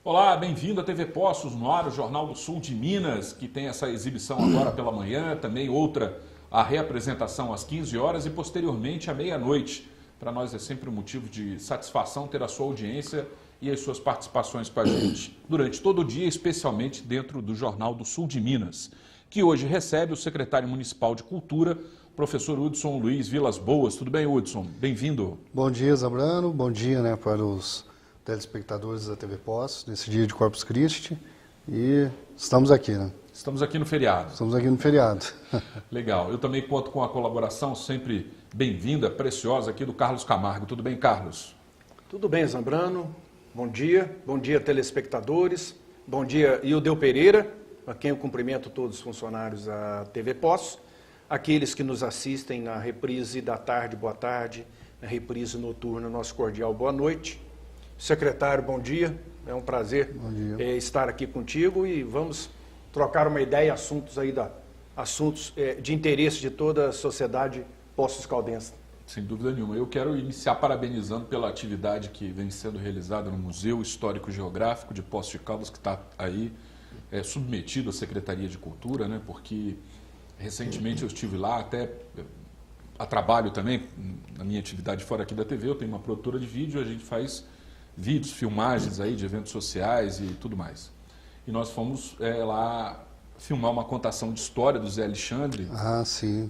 Olá, bem-vindo à TV Poços no ar, o Jornal do Sul de Minas, que tem essa exibição agora pela manhã, também outra, a reapresentação às 15 horas e posteriormente à meia-noite. Para nós é sempre um motivo de satisfação ter a sua audiência e as suas participações com a gente durante todo o dia, especialmente dentro do Jornal do Sul de Minas, que hoje recebe o secretário municipal de Cultura, professor Hudson Luiz Vilas Boas. Tudo bem, Hudson? Bem-vindo. Bom dia, Zambrano. Bom dia, para os telespectadores da TV Poços, nesse dia de Corpus Christi. E estamos aqui, Estamos aqui no feriado. Estamos aqui no feriado. Legal. Eu também conto com a colaboração sempre bem-vinda, preciosa aqui do Carlos Camargo. Tudo bem, Carlos? Tudo bem, Zambrano. Bom dia, telespectadores. Bom dia, Ildeu Pereira, a quem eu cumprimento todos os funcionários da TV Poços, aqueles que nos assistem na reprise da tarde, boa tarde, na reprise noturna, nosso cordial boa noite. Secretário, bom dia. É um prazer estar aqui contigo e vamos trocar uma ideia, assuntos de interesse de toda a sociedade Poços Caldense. Sem dúvida nenhuma. Eu quero iniciar parabenizando pela atividade que vem sendo realizada no Museu Histórico Geográfico de Poços de Caldas, que está aí submetido à Secretaria de Cultura, né? Porque recentemente eu estive lá, até a trabalho também, na minha atividade fora aqui da TV, eu tenho uma produtora de vídeo, a gente faz vídeos, filmagens aí de eventos sociais e tudo mais. E nós fomos lá filmar uma contação de história do Zé Alexandre,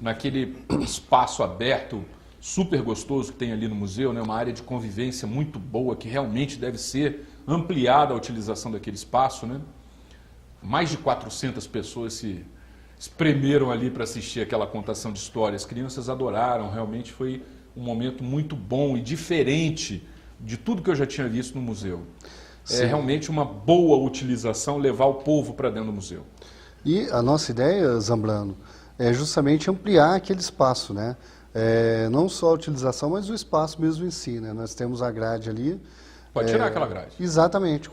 naquele espaço aberto, super gostoso que tem ali no museu, né? Uma área de convivência muito boa, que realmente deve ser ampliada a utilização daquele espaço, né? Mais de 400 pessoas se espremeram ali para assistir aquela contação de história. As crianças adoraram, realmente foi um momento muito bom e diferente de tudo que eu já tinha visto no museu. É realmente uma boa utilização levar o povo para dentro do museu. E a nossa ideia, Zambrano, é justamente ampliar aquele espaço, né? Não só a utilização, mas o espaço mesmo em si, né? Nós temos a grade ali. Pode tirar aquela grade. Exatamente.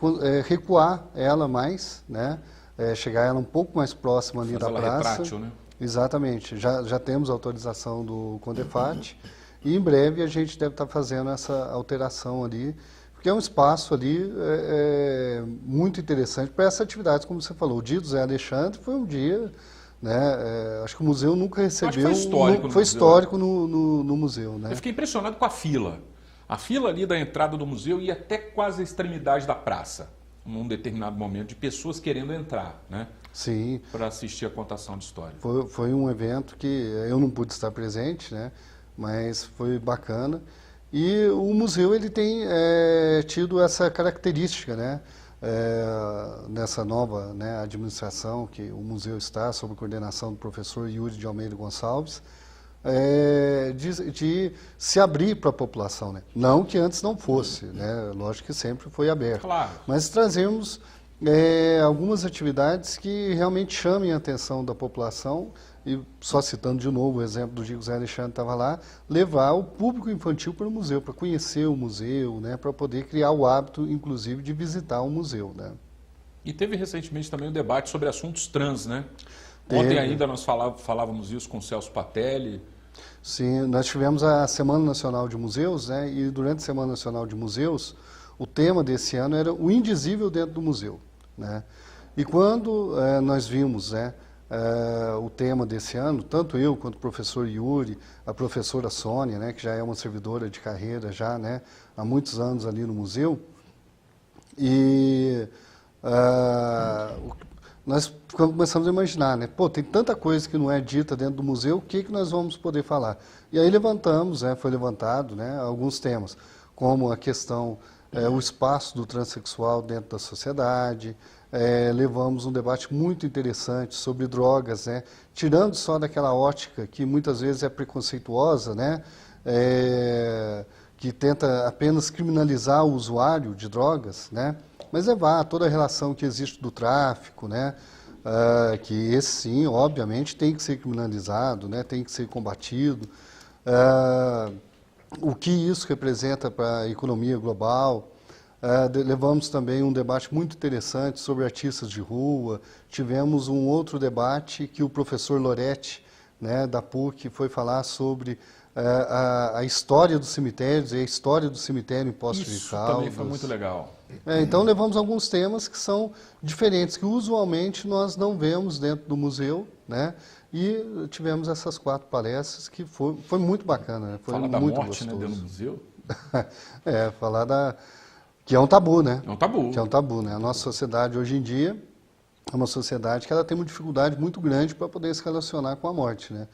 Recuar ela mais, né? Chegar ela um pouco mais próxima ali da praça. Retrátil, né? Exatamente. Já temos autorização do Condefat e em breve a gente deve estar fazendo essa alteração ali, porque é um espaço ali muito interessante para essa atividade, como você falou. O dia do Zé Alexandre foi um dia, né? Acho que o museu nunca recebeu. Foi histórico, foi histórico no museu, né? Eu fiquei impressionado com a fila. A fila ali da entrada do museu ia até quase a extremidade da praça, num determinado momento, de pessoas querendo entrar, né? Sim. Para assistir a contação de história. Foi um evento que eu não pude estar presente, né? Mas foi bacana. E o museu ele tem tido essa característica, né? Nessa nova administração que o museu está, sob coordenação do professor Yuri de Almeida Gonçalves, de se abrir para a população, né? Não que antes não fosse, né? Lógico que sempre foi aberto. Claro. Mas trazemos algumas atividades que realmente chamem a atenção da população. E só citando de novo o exemplo do dia que o Zé Alexandre estava lá, levar o público infantil para o museu, para conhecer o museu, né? Para poder criar o hábito, inclusive, de visitar o museu, né? E teve recentemente também um debate sobre assuntos trans, né? Ontem ainda nós falávamos isso com o Celso Patelli. Sim, nós tivemos a Semana Nacional de Museus, né? E durante a Semana Nacional de Museus, o tema desse ano era o indizível dentro do museu, né? E quando nós vimos, né, o tema desse ano, tanto eu quanto o professor Yuri, a professora Sônia, né, que já é uma servidora de carreira já, né, há muitos anos ali no museu, e nós começamos a imaginar, né, tem tanta coisa que não é dita dentro do museu, o que nós vamos poder falar? E aí levantamos, foi levantado, né, alguns temas, como a questão, o espaço do transexual dentro da sociedade. Levamos um debate muito interessante sobre drogas, né? Tirando só daquela ótica que muitas vezes é preconceituosa, né? Que tenta apenas criminalizar o usuário de drogas, né? Mas levar toda a relação que existe do tráfico, né? Que esse sim, obviamente, tem que ser criminalizado, né? Tem que ser combatido. O que isso representa para a economia global. Levamos também um debate muito interessante sobre artistas de rua. Tivemos um outro debate que o professor Loretti, né, da PUC, foi falar sobre a história dos cemitérios e a história do cemitério em Poços de Caldas. Isso também foi muito legal. Então levamos alguns temas que são diferentes, que usualmente nós não vemos dentro do museu, né? E tivemos essas 4 palestras que foi muito bacana, né? Foi Falar da muito morte, gostoso. né, dentro do museu. Falar que é um tabu, né? É um tabu. Que é um tabu, né? A nossa sociedade hoje em dia é uma sociedade que ela tem uma dificuldade muito grande para poder se relacionar com a morte, né?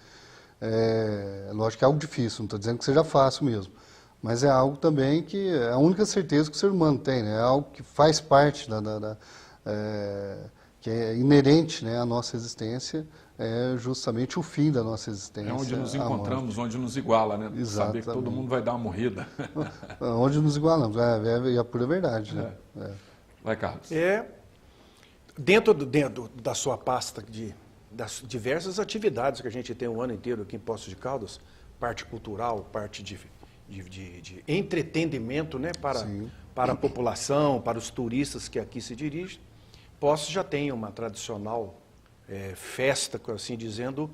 Lógico que é algo difícil, não estou dizendo que seja fácil mesmo, mas é algo também que é a única certeza que o ser humano tem, né? É algo que faz parte que é inerente, né, à nossa existência, é justamente o fim da nossa existência. É onde nos encontramos, onde nos iguala, né? Exatamente. Saber que todo mundo vai dar uma morrida. Onde nos igualamos, é a pura verdade, né? Vai, Carlos. Dentro da sua pasta das diversas atividades que a gente tem o ano inteiro aqui em Poços de Caldas, parte cultural, parte de entretenimento, né, para a população, para os turistas que aqui se dirigem, Poços já tem uma tradicional festa, assim dizendo,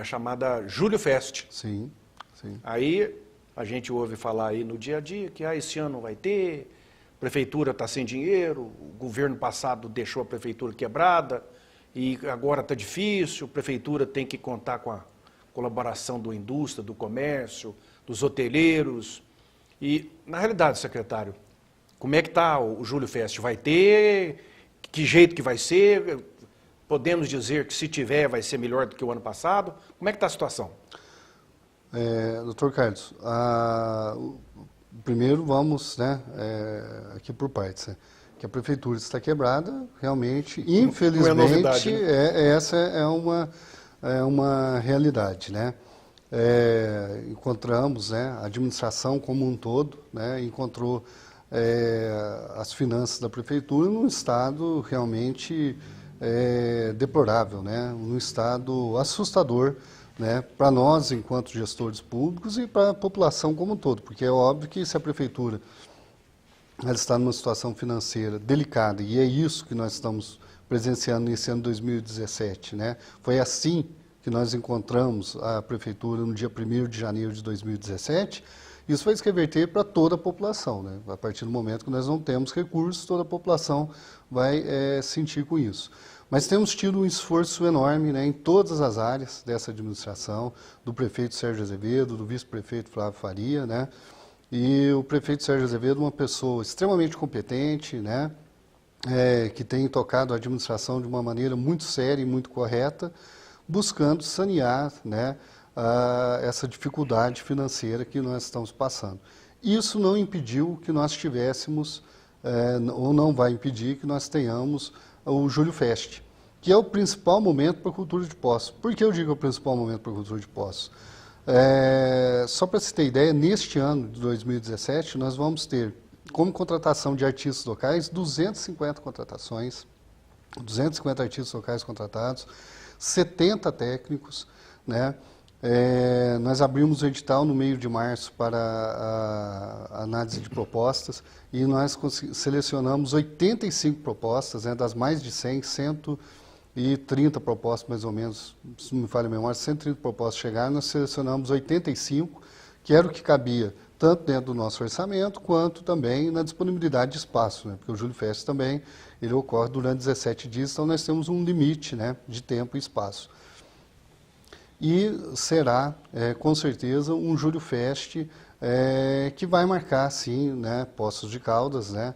chamada Júlio Fest. Sim, sim. Aí a gente ouve falar aí no dia a dia que esse ano vai ter, a prefeitura está sem dinheiro, o governo passado deixou a prefeitura quebrada e agora está difícil, a prefeitura tem que contar com a colaboração da indústria, do comércio, dos hoteleiros. E, na realidade, secretário, como é que está o Júlio Fest? Vai ter? Que jeito que vai ser? Podemos dizer que se tiver vai ser melhor do que o ano passado? Como é que está a situação? Doutor Carlos, primeiro vamos, né, aqui por partes, né, que a prefeitura está quebrada, realmente, infelizmente, não é novidade, né? Essa é uma realidade, né? Encontramos, né, a administração como um todo, né, encontrou as finanças da prefeitura num estado realmente deplorável, né, num estado assustador, né, para nós enquanto gestores públicos e para a população como um todo, porque é óbvio que se a prefeitura ela está numa situação financeira delicada, e é isso que nós estamos presenciando nesse ano 2017, né, foi assim que nós encontramos a prefeitura no dia 1º de janeiro de 2017, isso vai se reverter para toda a população, né? A partir do momento que nós não temos recursos, toda a população vai sentir com isso. Mas temos tido um esforço enorme, né, em todas as áreas dessa administração, do prefeito Sérgio Azevedo, do vice-prefeito Flávio Faria, né? E o prefeito Sérgio Azevedo, uma pessoa extremamente competente, né, que tem tocado a administração de uma maneira muito séria e muito correta, buscando sanear, né, essa dificuldade financeira que nós estamos passando. Isso não impediu que nós tivéssemos, ou não vai impedir que nós tenhamos o Júlio Fest, que é o principal momento para a cultura de Poços. Por que eu digo o principal momento para a cultura de Poços? Só para você ter ideia, neste ano de 2017, nós vamos ter, como contratação de artistas locais, 250 contratações, 250 artistas locais contratados, 70 técnicos, né? Nós abrimos o edital no meio de março para a análise de propostas e nós selecionamos 85 propostas, né, das mais de 130 propostas mais ou menos, se não me falha a memória, 130 propostas chegaram, nós selecionamos 85, que era o que cabia tanto dentro do nosso orçamento, quanto também na disponibilidade de espaço, né, porque o Júlio Fest também ele ocorre durante 17 dias, então nós temos um limite, né, de tempo e espaço. E será, com certeza, um Júlio Fest que vai marcar, sim, né, Poços de Caldas, né,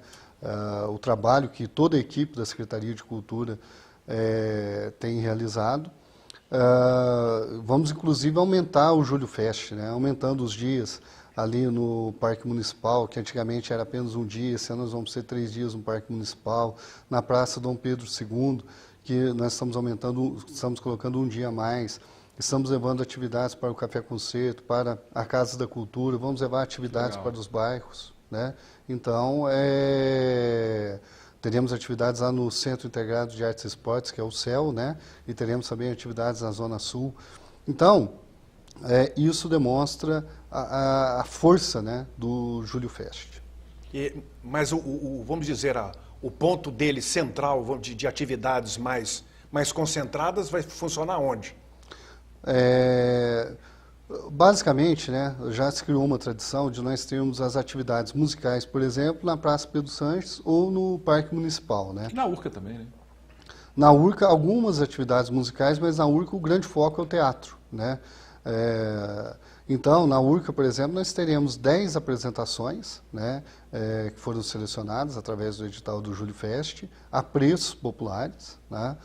o trabalho que toda a equipe da Secretaria de Cultura tem realizado. Vamos, inclusive, aumentar o Júlio Fest, né, aumentando os dias ali no Parque Municipal, que antigamente era apenas um dia, esse ano nós vamos ter 3 dias no Parque Municipal, na Praça Dom Pedro II, que nós estamos aumentando, estamos colocando um dia a mais. Estamos levando atividades para o Café Concerto, para a Casa da Cultura, vamos levar atividades para os bairros, né? Então, teremos atividades lá no Centro Integrado de Artes e Esportes, que é o CEL, né? E teremos também atividades na Zona Sul. Então, isso demonstra a força, né, do Júlio Fest. Mas, vamos dizer, o ponto dele central de atividades mais concentradas vai funcionar onde? Basicamente, né, já se criou uma tradição de nós termos as atividades musicais, por exemplo, na Praça Pedro Sanches ou no Parque Municipal, né? E na Urca também, né? Na Urca, algumas atividades musicais, mas na Urca o grande foco é o teatro, né? Então, na Urca, por exemplo, nós teremos 10 apresentações, né, que foram selecionadas através do edital do Júlio Fest, a preços populares, né?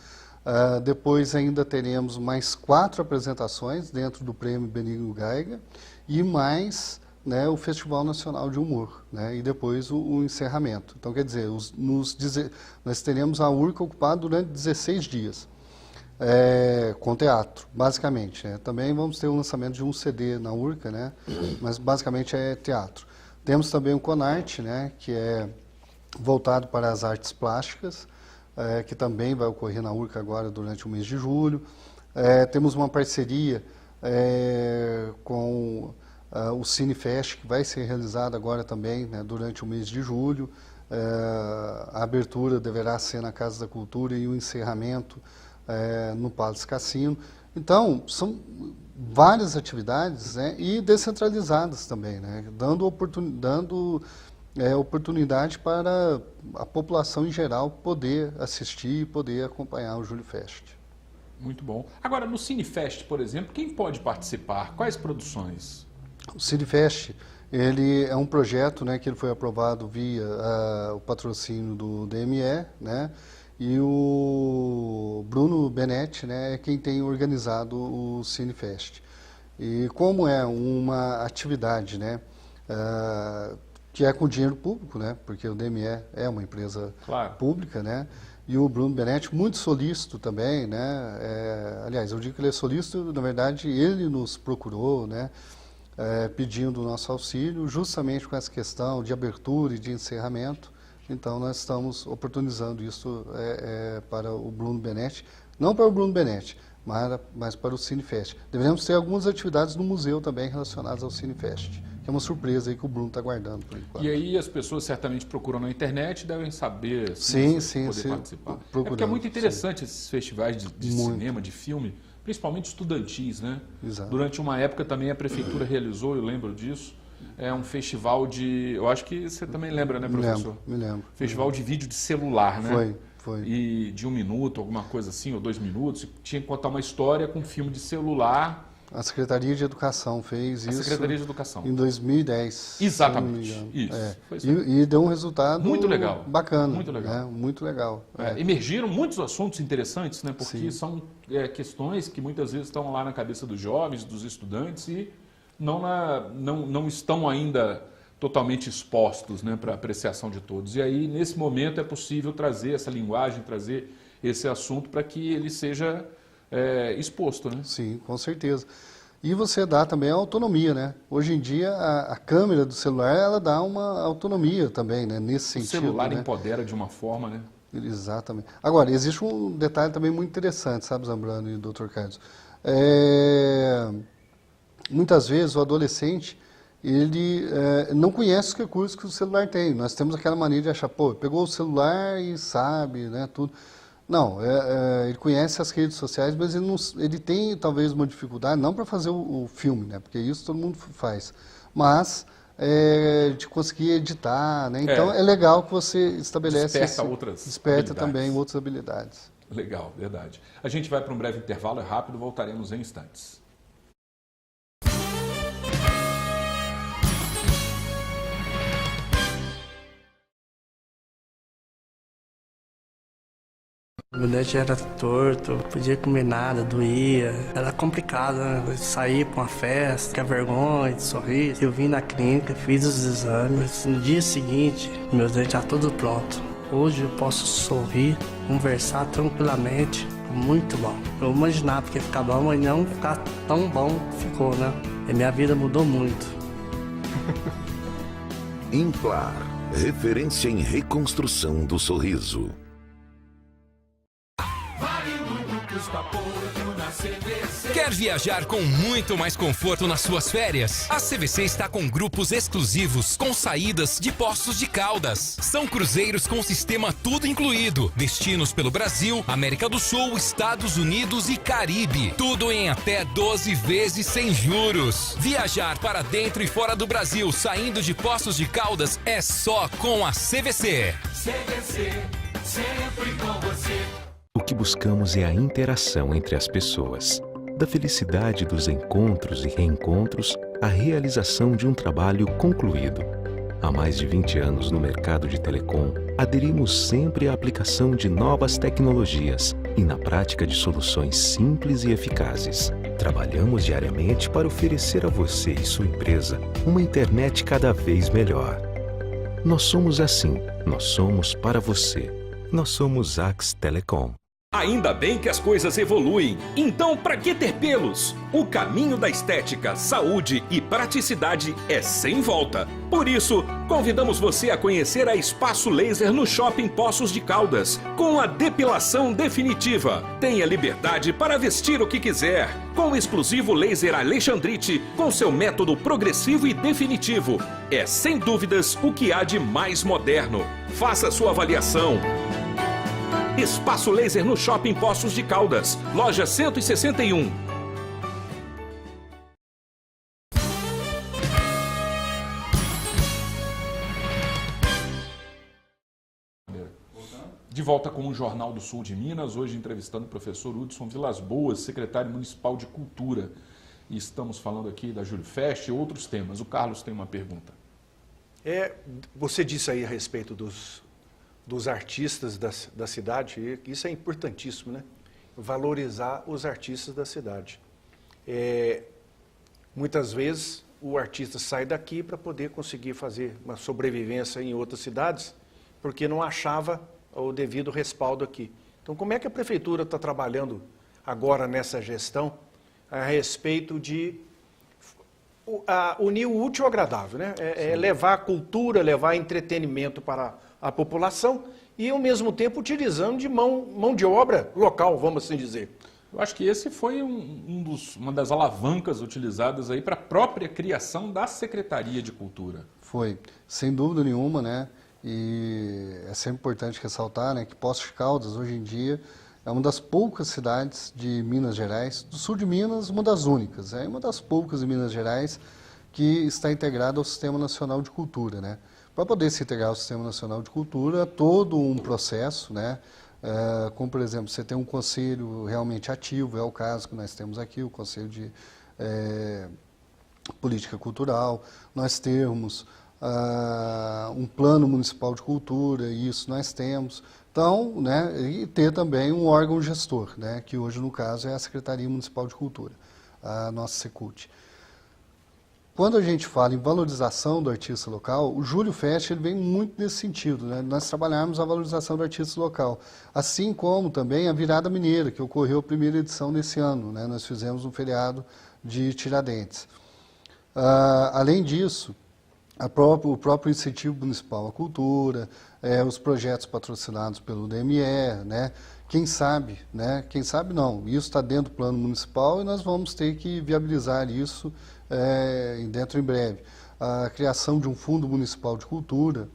Depois ainda teremos mais 4 apresentações dentro do Prêmio Benigno Geiger e mais, né, o Festival Nacional de Humor, né, e depois o encerramento. Então, quer dizer, nós teremos a Urca ocupada durante 16 dias. Com teatro, basicamente. Também vamos ter o lançamento de um CD na Urca, né? Mas basicamente é teatro. Temos também o Conarte, né? Que é voltado para as artes plásticas, que também vai ocorrer na Urca agora durante o mês de julho. Temos uma parceria com o Cinefest, que vai ser realizado agora também, né, durante o mês de julho. A abertura deverá ser na Casa da Cultura e o encerramento no Palace Cassino. Então, são várias atividades, né, e descentralizadas também, né, dando oportunidade para a população em geral poder assistir e poder acompanhar o Júlio Fest. Muito bom. Agora, no Cinefest, por exemplo, quem pode participar? Quais produções? O Cinefest, ele é um projeto, né, que ele foi aprovado via o patrocínio do DME, né, e o Bruno Benetti, né, é quem tem organizado o Cinefest. E como é uma atividade, né, que é com dinheiro público, né, porque o DME é uma empresa pública, né, e o Bruno Benetti muito solícito também, né, aliás, eu digo que ele é solícito, na verdade ele nos procurou, né, pedindo o nosso auxílio, justamente com essa questão de abertura e de encerramento. Então, nós estamos oportunizando isso para o Bruno Benetti, não para o Bruno Benetti, mas para o Cinefest. Devemos ter algumas atividades no museu também relacionadas ao Cinefest, que é uma surpresa aí que o Bruno está guardando por enquanto. E aí as pessoas certamente procuram na internet e devem saber poder participar. Porque é muito interessante esses festivais de cinema, de filme, principalmente estudantis, né? Exato. Durante uma época também a prefeitura realizou, eu lembro disso, um festival eu acho que você também lembra, né, professor? Me lembro. Festival de vídeo de celular, né? Foi. E de 1 minuto, alguma coisa assim, ou 2 minutos, tinha que contar uma história com filme de celular. A Secretaria de Educação fez isso. A Secretaria de Educação. Em 2010. Exatamente. Isso. E deu um resultado muito legal. Bacana. Muito legal. Muito legal. Emergiram muitos assuntos interessantes, né? Porque são questões que muitas vezes estão lá na cabeça dos jovens, dos estudantes e não estão ainda totalmente expostos, né, para apreciação de todos. E aí, nesse momento, é possível trazer essa linguagem, trazer esse assunto para que ele seja exposto, né? Sim, com certeza. E você dá também a autonomia, né? Hoje em dia, a câmera do celular, ela dá uma autonomia também, né, nesse sentido. O celular, né, empodera de uma forma, né? Exatamente. Agora, existe um detalhe também muito interessante, sabe, Zambrano e Dr. Carlos? Muitas vezes o adolescente, ele não conhece os recursos que o celular tem. Nós temos aquela mania de achar, pegou o celular e sabe, né, tudo. Não, ele conhece as redes sociais, mas ele tem talvez uma dificuldade, não para fazer o filme, né, porque isso todo mundo faz, mas de conseguir editar, né? Então é legal que você estabelece... Desperta também outras habilidades. Legal, verdade. A gente vai para um breve intervalo, é rápido, voltaremos em instantes. Meu dente era torto, podia comer nada, doía. Era complicado, né? Sair para uma festa, tinha vergonha de sorrir. Eu vim na clínica, fiz os exames. No dia seguinte, meu dente já tudo pronto. Hoje eu posso sorrir, conversar tranquilamente. Muito bom. Eu imaginava que ia ficar bom, mas não ficar tão bom ficou, né? E minha vida mudou muito. Implar, referência em reconstrução do sorriso. Vale muito custa pouco na CVC. Quer viajar com muito mais conforto nas suas férias? A CVC está com grupos exclusivos com saídas de Poços de Caldas. São cruzeiros com sistema tudo incluído. Destinos pelo Brasil, América do Sul, Estados Unidos e Caribe. Tudo em até 12 vezes sem juros. Viajar para dentro e fora do Brasil saindo de Poços de Caldas é só com a CVC. CVC, sempre com você. O que buscamos é a interação entre as pessoas. Da felicidade dos encontros e reencontros à realização de um trabalho concluído. Há mais de 20 anos no mercado de telecom, aderimos sempre à aplicação de novas tecnologias e na prática de soluções simples e eficazes. Trabalhamos diariamente para oferecer a você e sua empresa uma internet cada vez melhor. Nós somos assim, nós somos para você. Nós somos Ax Telecom. Ainda bem que as coisas evoluem. Então, para que ter pelos? O caminho da estética, saúde e praticidade é sem volta. Por isso, convidamos você a conhecer a Espaço Laser no Shopping Poços de Caldas, com a depilação definitiva. Tenha liberdade para vestir o que quiser, com o exclusivo laser Alexandrite, com seu método progressivo e definitivo. É, sem dúvidas, o que há de mais moderno. Faça sua avaliação. Espaço Laser no Shopping Poços de Caldas, loja 161. De volta com o Jornal do Sul de Minas, hoje entrevistando o professor Hudson Vilas Boas, secretário municipal de Cultura. E estamos falando aqui da Júlio Fest e outros temas. O Carlos tem uma pergunta. Você disse aí a respeito dos artistas da cidade, e isso é importantíssimo, né? Valorizar os artistas da cidade. Muitas vezes o artista sai daqui para poder conseguir fazer uma sobrevivência em outras cidades, porque não achava o devido respaldo aqui. Então, como é que a prefeitura está trabalhando agora nessa gestão a respeito de unir o útil ao agradável, né? Levar a cultura, levar entretenimento para a população e, ao mesmo tempo, utilizando de mão de obra local, vamos assim dizer. Eu acho que esse foi uma das alavancas utilizadas aí para a própria criação da Secretaria de Cultura. Foi, sem dúvida nenhuma, né? E é sempre importante ressaltar, né, que Poços de Caldas, hoje em dia, é uma das poucas cidades de Minas Gerais, do sul de Minas, uma das únicas, é uma das poucas em Minas Gerais que está integrada ao Sistema Nacional de Cultura, né? Para poder se integrar ao Sistema Nacional de Cultura, todo um processo, né? Como, por exemplo, você tem um conselho realmente ativo, é o caso que nós temos aqui, o Conselho de Política Cultural, nós temos um plano municipal de cultura, isso nós temos. Então, né, e ter também um órgão gestor, né, que hoje, no caso, é a Secretaria Municipal de Cultura, a nossa Secult. Quando a gente fala em valorização do artista local, o Júlio Fest ele vem muito nesse sentido, né? Nós trabalharmos a valorização do artista local, assim como também a Virada Mineira, que ocorreu a primeira edição nesse ano, né? Nós fizemos um feriado de Tiradentes. Além disso, o próprio incentivo municipal à cultura, os projetos patrocinados pelo DME, né? Quem sabe não, isso está dentro do plano municipal e nós vamos ter que viabilizar isso dentro em breve. A criação de um fundo municipal de cultura,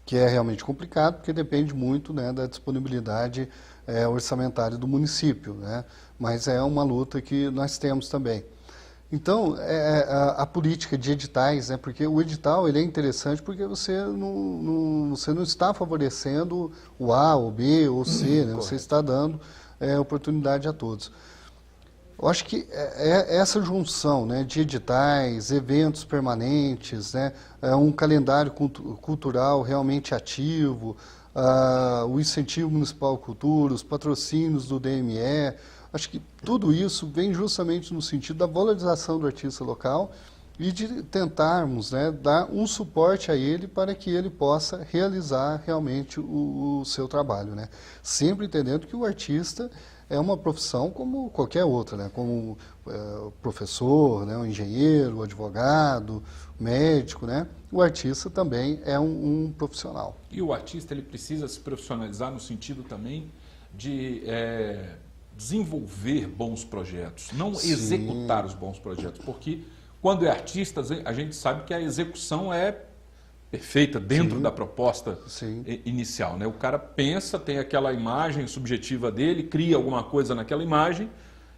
que é realmente complicado, porque depende muito, né, da disponibilidade orçamentária do município, né? Mas é uma luta que nós temos também. Então, a política de editais, né, porque o edital ele é interessante porque você não está favorecendo o A, o B ou o C, né, você está dando oportunidade a todos. Eu acho que essa junção, né, de editais, eventos permanentes, né, um calendário cultural realmente ativo, o incentivo municipal à cultura, os patrocínios do DME, acho que tudo isso vem justamente no sentido da valorização do artista local e de tentarmos, né, dar um suporte a ele para que ele possa realizar realmente o seu trabalho, né? Sempre entendendo que o artista é uma profissão como qualquer outra, né? Como professor, né? Um engenheiro, um advogado, médico, né? O artista também é um profissional. E o artista ele precisa se profissionalizar no sentido também de desenvolver bons projetos, não Sim. executar os bons projetos, porque quando é artista, a gente sabe que a execução é perfeita dentro Sim. da proposta Sim. inicial, né? O cara pensa, tem aquela imagem subjetiva dele, cria alguma coisa naquela imagem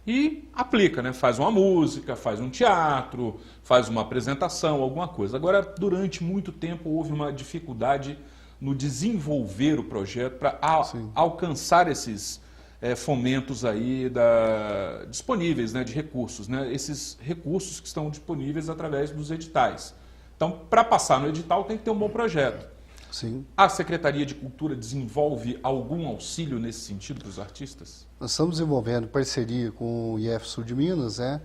e aplica, né? Faz uma música, faz um teatro, faz uma apresentação, alguma coisa. Agora, durante muito tempo houve uma dificuldade no desenvolver o projeto para alcançar esses fomentos aí disponíveis, né, de recursos, né? Esses recursos que estão disponíveis através dos editais. Então, para passar no edital, tem que ter um bom projeto. Sim. A Secretaria de Cultura desenvolve algum auxílio nesse sentido para os artistas? Nós estamos desenvolvendo parceria com o IF Sul de Minas, né,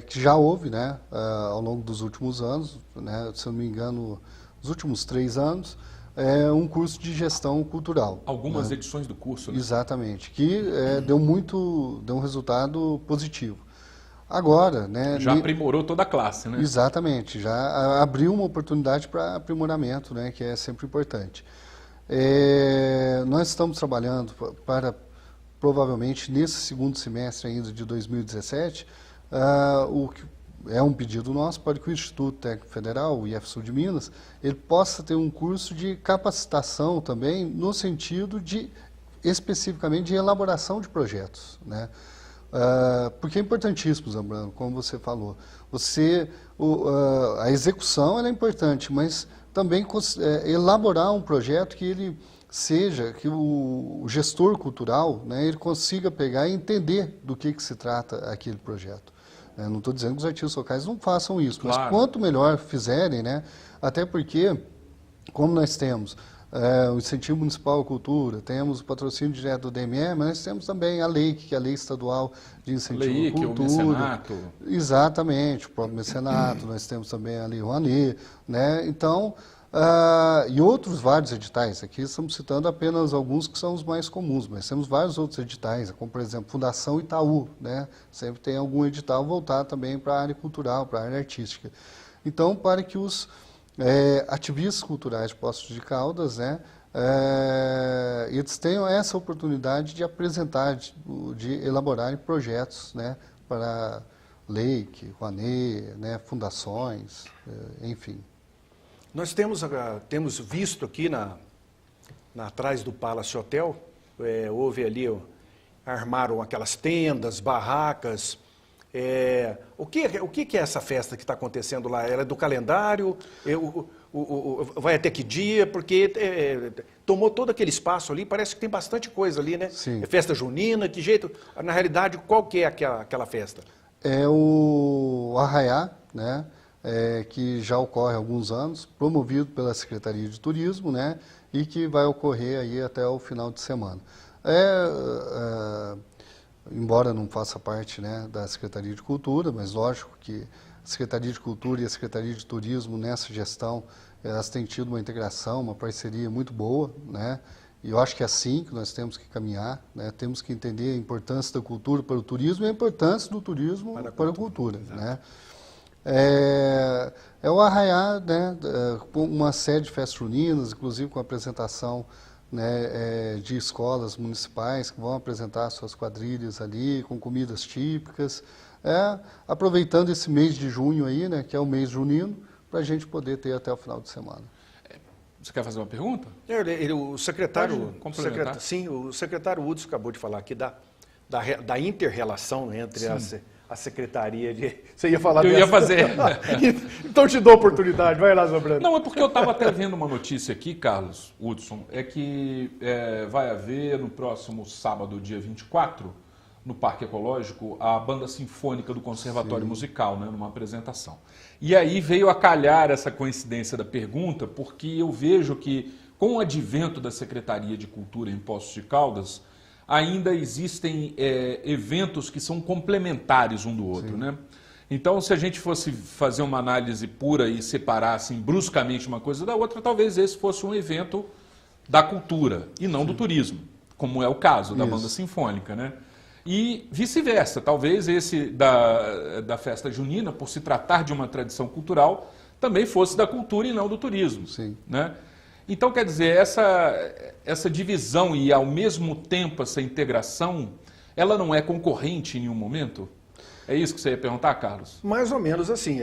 que já houve, né, ao longo dos últimos anos, né, se eu não me engano, nos últimos 3 anos, um curso de gestão cultural. Algumas edições do curso, né? Exatamente, que deu um resultado positivo. Agora, né, já aprimorou toda a classe, né? Exatamente, já abriu uma oportunidade para aprimoramento, né, que é sempre importante. Nós estamos trabalhando para, provavelmente, nesse segundo semestre ainda de 2017, o que é um pedido nosso para que o Instituto Técnico Federal, o IF Sul de Minas, ele possa ter um curso de capacitação também, no sentido de, especificamente, de elaboração de projetos, né? Porque é importantíssimo, Zambrano, como você falou. A execução ela é importante, mas também elaborar um projeto que ele seja, que o gestor cultural, né, ele consiga pegar e entender do que se trata aquele projeto. Não estou dizendo que os artistas locais não façam isso, claro, mas quanto melhor fizerem, né, até porque, como nós temos o incentivo municipal à cultura, temos o patrocínio direto do DME, mas nós temos também a LEIC, que é a Lei Estadual de Incentivo à Cultura. O mecenato. Exatamente, o próprio mecenato, nós temos também a Lei Rouanet, né? Então, e outros vários editais, aqui estamos citando apenas alguns que são os mais comuns, mas temos vários outros editais, como por exemplo, Fundação Itaú, né? Sempre tem algum edital voltado também para a área cultural, para a área artística. Então, para que os ativistas culturais de Poços de Caldas, né, eles tenham essa oportunidade de apresentar, de elaborarem projetos, né, para LEIC, Rouanet, né, fundações, enfim. Nós temos visto aqui atrás do Palace Hotel, houve ali, armaram aquelas tendas, barracas. O que é essa festa que está acontecendo lá? Ela é do calendário? Vai até que dia? Porque tomou todo aquele espaço ali, parece que tem bastante coisa ali, né? Sim. É festa junina, que jeito? Na realidade, qual que é aquela festa? É o Arraiá, né? Que já ocorre há alguns anos, promovido pela Secretaria de Turismo, né? E que vai ocorrer aí até o final de semana. Embora não faça parte, né, da Secretaria de Cultura, mas lógico que a Secretaria de Cultura e a Secretaria de Turismo nessa gestão, elas têm tido uma integração, uma parceria muito boa, né? E eu acho que é assim que nós temos que caminhar, né? Temos que entender a importância da cultura para o turismo e a importância do turismo para a cultura, né? É o Arraiá, né, com uma série de festas juninas, inclusive com a apresentação, né, de escolas municipais que vão apresentar suas quadrilhas ali, com comidas típicas, aproveitando esse mês de junho aí, né, que é o mês junino, para a gente poder ter até o final de semana. Você quer fazer uma pergunta? O secretário, sim, o secretário Hudson acabou de falar aqui da inter-relação entre a secretaria de... Você ia falar ia fazer. Então te dou a oportunidade, vai lá, Zambrano. Não, é porque eu estava até vendo uma notícia aqui, Carlos Hudson, que vai haver no próximo sábado, dia 24, no Parque Ecológico, a Banda Sinfônica do Conservatório Musical, né, numa apresentação. E aí veio a calhar essa coincidência da pergunta, porque eu vejo que, com o advento da Secretaria de Cultura em Poços de Caldas, ainda existem eventos que são complementares um do outro, né? Então, se a gente fosse fazer uma análise pura e separar assim, bruscamente uma coisa da outra, talvez esse fosse um evento da cultura e não do turismo, como é o caso da Banda Sinfônica, né? E vice-versa, talvez esse da festa junina, por se tratar de uma tradição cultural, também fosse da cultura e não do turismo, né? Então, quer dizer, essa divisão e, ao mesmo tempo, essa integração, ela não é concorrente em nenhum momento? É isso que você ia perguntar, Carlos? Mais ou menos assim.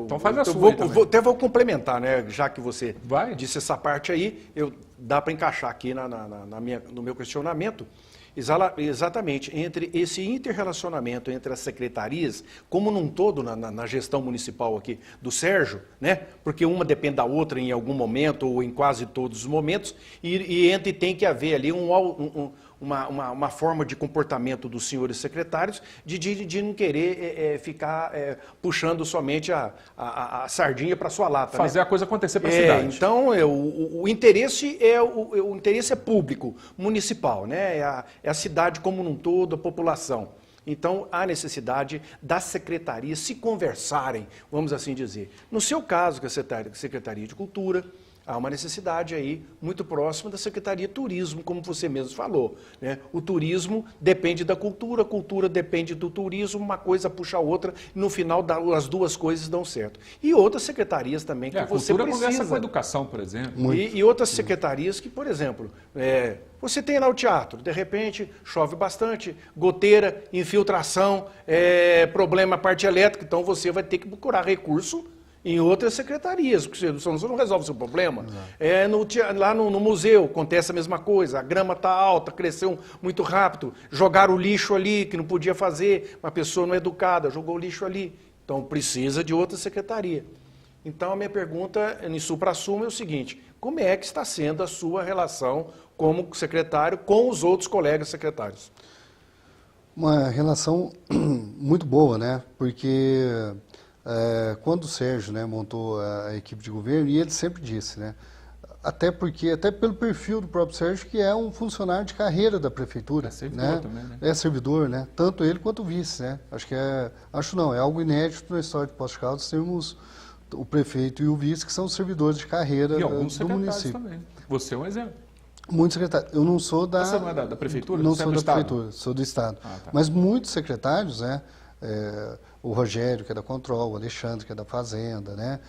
Então faz a sua vou, aí também. até vou complementar, né? Já que você Vai. disse essa parte aí, dá para encaixar aqui no meu questionamento. Exatamente, entre esse interrelacionamento entre as secretarias, como num todo na gestão municipal aqui do Sérgio, né? Porque uma depende da outra em algum momento ou em quase todos os momentos, e tem que haver ali uma forma de comportamento dos senhores secretários de não querer ficar puxando somente a sardinha para sua lata. Fazer né? a coisa acontecer para a cidade. Então, o interesse o interesse é público, municipal, né? É a cidade como um todo, a população. Então, há necessidade das secretarias se conversarem, vamos assim dizer. No seu caso, que é a Secretaria de Cultura, há uma necessidade aí muito próxima da Secretaria de Turismo, como você mesmo falou, né? O turismo depende da cultura, a cultura depende do turismo, uma coisa puxa a outra, e no final as duas coisas dão certo. E outras secretarias também que você cultura precisa. conversa com a educação, por exemplo. E outras secretarias que, por exemplo, você tem lá o teatro, de repente chove bastante, goteira, infiltração, problema parte elétrica, então você vai ter que procurar recurso em outras secretarias, porque você não resolve o seu problema. Lá no museu acontece a mesma coisa, a grama está alta, cresceu muito rápido, jogaram o lixo ali, que não podia fazer, uma pessoa não educada, jogou o lixo ali. Então precisa de outra secretaria. Então a minha pergunta, em supra-sumo, é o seguinte: como é que está sendo a sua relação como secretário com os outros colegas secretários? Uma relação muito boa, né? Porque quando o Sérgio, né, montou a equipe de governo, e ele sempre disse, né? Até pelo perfil do próprio Sérgio, que é um funcionário de carreira da prefeitura. É servidor, né? Também, né? É servidor, né? Tanto ele quanto o vice, né? É algo inédito na história de Poços de Caldas termos o prefeito e o vice, que são servidores de carreira do município. Também. Você é um exemplo. Muitos secretários. Eu não sou da... Você não é da prefeitura? Não sou da prefeitura, sou do Estado. Tá. Mas muitos secretários, né? O Rogério, que é da Control, o Alexandre, que é da Fazenda, né?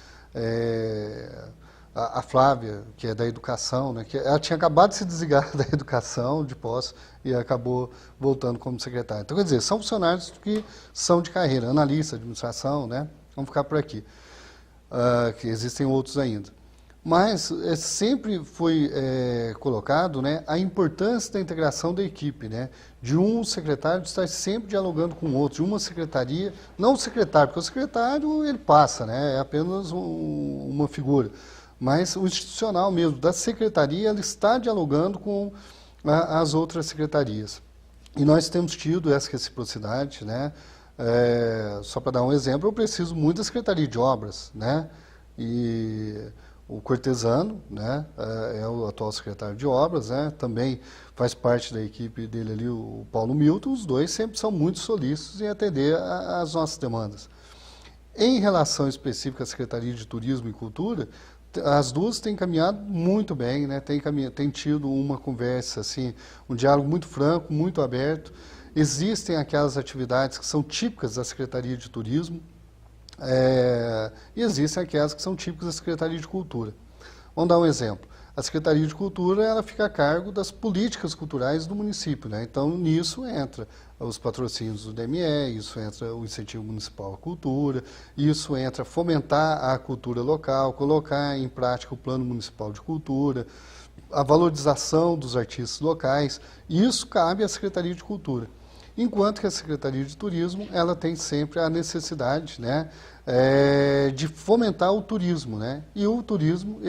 A Flávia, que é da Educação, né? Que ela tinha acabado de se desligar da Educação, de Poços, e acabou voltando como secretária. Então, quer dizer, são funcionários que são de carreira, analista, administração, né? Vamos ficar por aqui. Que existem outros ainda. Mas sempre foi colocado, né, a importância da integração da equipe, né, de um secretário estar sempre dialogando com o outro, de uma secretaria, não o secretário, porque o secretário ele passa, né, é apenas uma figura, mas o institucional mesmo, da secretaria, ele está dialogando com as outras secretarias. E nós temos tido essa reciprocidade, né, só para dar um exemplo, eu preciso muito da Secretaria de Obras, né, e o Cortesano, né, é o atual secretário de Obras, né, também faz parte da equipe dele ali, o Paulo Milton, os dois sempre são muito solícitos em atender às nossas demandas. Em relação específica à Secretaria de Turismo e Cultura, as duas têm caminhado muito bem, né, têm tido uma conversa, assim, um diálogo muito franco, muito aberto. Existem aquelas atividades que são típicas da Secretaria de Turismo, e existem aquelas que são típicas da Secretaria de Cultura. Vamos dar um exemplo. A Secretaria de Cultura ela fica a cargo das políticas culturais do município, né? Então, nisso entra os patrocínios do DME, isso entra o incentivo municipal à cultura, isso entra fomentar a cultura local, colocar em prática o plano municipal de cultura, a valorização dos artistas locais. Isso cabe à Secretaria de Cultura. Enquanto que a Secretaria de Turismo, ela tem sempre a necessidade, né, de fomentar o turismo, né? E o turismo,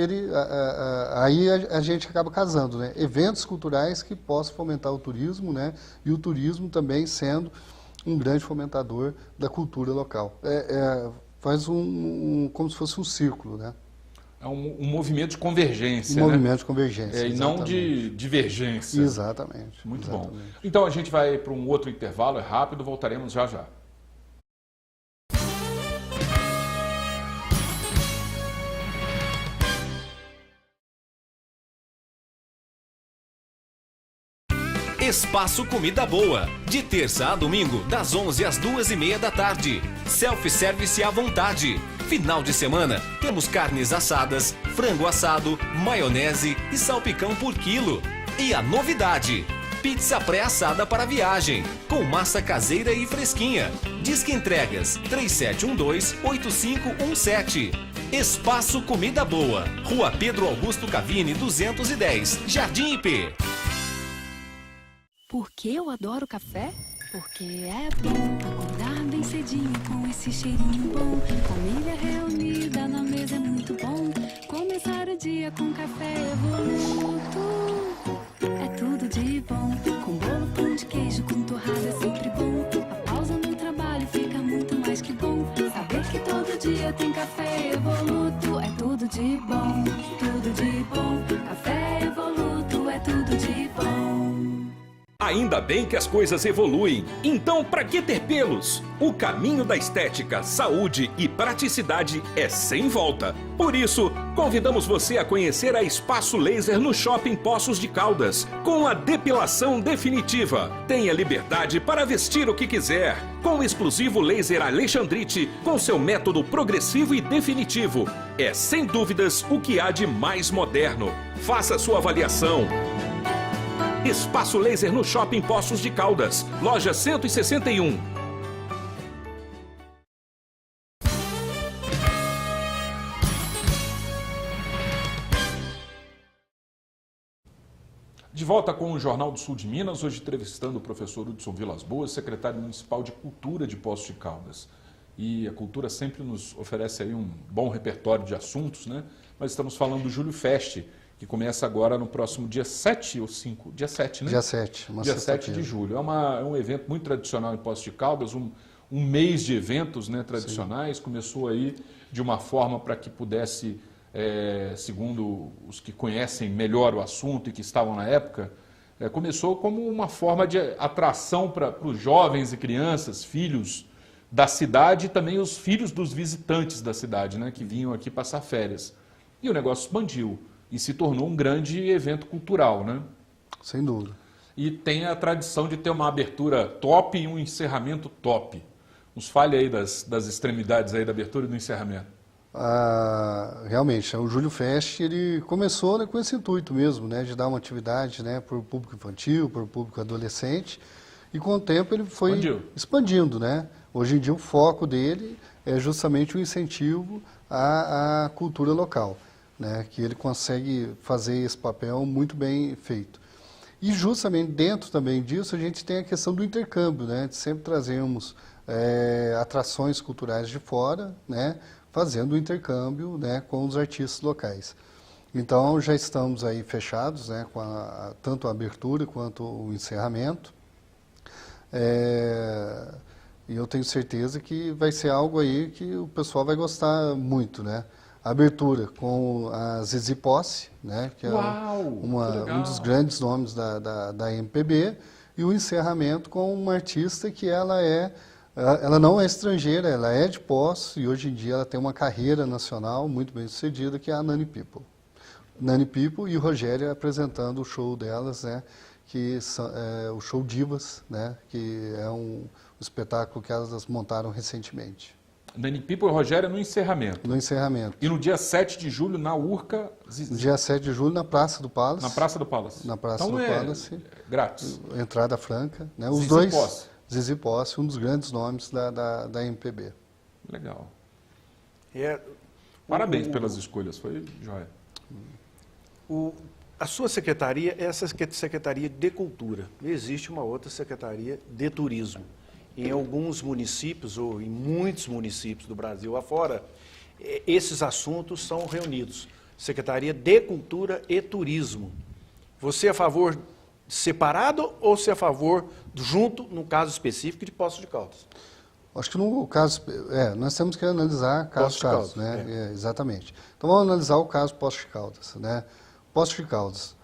aí a gente acaba casando, né? Eventos culturais que possam fomentar o turismo, né? E o turismo também sendo um grande fomentador da cultura local. Faz como se fosse um círculo, né? É um movimento de convergência, movimento de convergência, e não de divergência. Exatamente. Muito bom. Então a gente vai para um outro intervalo, é rápido, voltaremos já já. Espaço Comida Boa, de terça a domingo, das 11 às 2h30 da tarde. Self-service à vontade. Final de semana, temos carnes assadas, frango assado, maionese e salpicão por quilo. E a novidade, Pizza pré-assada para viagem, com massa caseira e fresquinha. Disque entregas 3712-8517. Espaço Comida Boa, Rua Pedro Augusto Cavini, 210, Jardim IP. Por que eu adoro café? Porque é bom acordar bem cedinho com esse cheirinho bom. Família reunida na mesa é muito bom. Começar o dia com café Evoluto. É tudo de bom. Com bolo, pão de queijo, com torrada é sempre bom. A pausa no trabalho fica muito mais que bom. Saber que todo dia tem café Evoluto. É tudo de bom, tudo de bom. Café Evoluto é tudo de bom. Ainda bem que as coisas evoluem. Então, para que ter pelos? O caminho da estética, saúde e praticidade é sem volta. Por isso, convidamos você a conhecer a Espaço Laser no Shopping Poços de Caldas, com a depilação definitiva. Tenha liberdade para vestir o que quiser, com o exclusivo laser Alexandrite, com seu método progressivo e definitivo. É, sem dúvidas, o que há de mais moderno. Faça sua avaliação. Espaço Laser no Shopping Poços de Caldas, loja 161. De volta com o Jornal do Sul de Minas, hoje entrevistando o professor Hudson Vilas Boas, secretário municipal de Cultura de Poços de Caldas. E a cultura sempre nos oferece aí um bom repertório de assuntos, né? Mas estamos falando do Júlio Fest, que começa agora no próximo dia 7 ou 5? Dia 7, né? Dia 7. Dia 7 de julho. É um evento muito tradicional em Poços de Caldas, um mês de eventos, né, tradicionais. Sim. Começou aí de uma forma para que pudesse, segundo os que conhecem melhor o assunto e que estavam na época, começou como uma forma de atração para os jovens e crianças, filhos da cidade e também os filhos dos visitantes da cidade, né, que vinham aqui passar férias. E o negócio expandiu. E se tornou um grande evento cultural, né? Sem dúvida. E tem a tradição de ter uma abertura top e um encerramento top. Nos fale aí das extremidades aí da abertura e do encerramento. Realmente, o Júlio Fest, ele começou, né, com esse intuito mesmo, né, de dar uma atividade, né, para o público infantil, para o público adolescente, e com o tempo ele foi expandindo, né? Hoje em dia o foco dele é justamente o incentivo à cultura local. Né, que ele consegue fazer esse papel muito bem feito. E justamente dentro também disso a gente tem a questão do intercâmbio, né, sempre trazemos atrações culturais de fora, né, fazendo o intercâmbio, né, com os artistas locais. Então já estamos aí fechados, né, com tanto a abertura quanto o encerramento. E eu tenho certeza que vai ser algo aí que o pessoal vai gostar muito, né? Abertura com a Zizi Posse, né, que é um dos grandes nomes da MPB, e o encerramento com uma artista que ela não é estrangeira, ela é de Poços e hoje em dia ela tem uma carreira nacional muito bem sucedida, que é a Nani People. Nani People e o Rogério apresentando o show delas, né, que o show Divas, né, que é um espetáculo que elas montaram recentemente. Nani People e Rogério no encerramento. No encerramento. E no dia 7 de julho, na Urca... No dia 7 de julho, na Praça do Palace. Na Praça do Palace. Na Praça do Palace. Grátis. Entrada franca. Né? Os Zizi dois... Posse. Zizi Posse, um dos grandes nomes da MPB. Legal. Parabéns pelas escolhas, foi joia. A sua secretaria é essa Secretaria de Cultura. Existe uma outra Secretaria de Turismo. Em alguns municípios, ou em muitos municípios do Brasil afora, esses assuntos são reunidos. Secretaria de Cultura e Turismo. Você é a favor separado ou você é a favor junto, no caso específico, de Poços de Caldas? Acho que no caso... nós temos que analisar caso a caso, né? Exatamente. Então vamos analisar o caso Poços de Caldas, né? Poços de Caldas.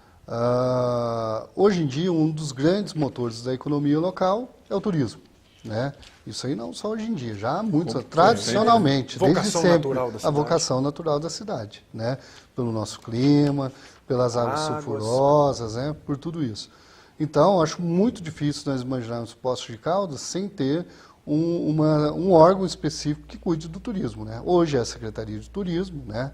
Hoje em dia, um dos grandes motores da economia local é o turismo. Né? Isso aí não só hoje em dia, já há muito, tradicionalmente, desde sempre, a vocação natural da cidade, né? Pelo nosso clima, pelas águas sulfurosas, né? Por tudo isso. Então, acho muito difícil nós imaginarmos Poços de Caldas sem ter um órgão específico que cuide do turismo, né? Hoje é a Secretaria de Turismo, né?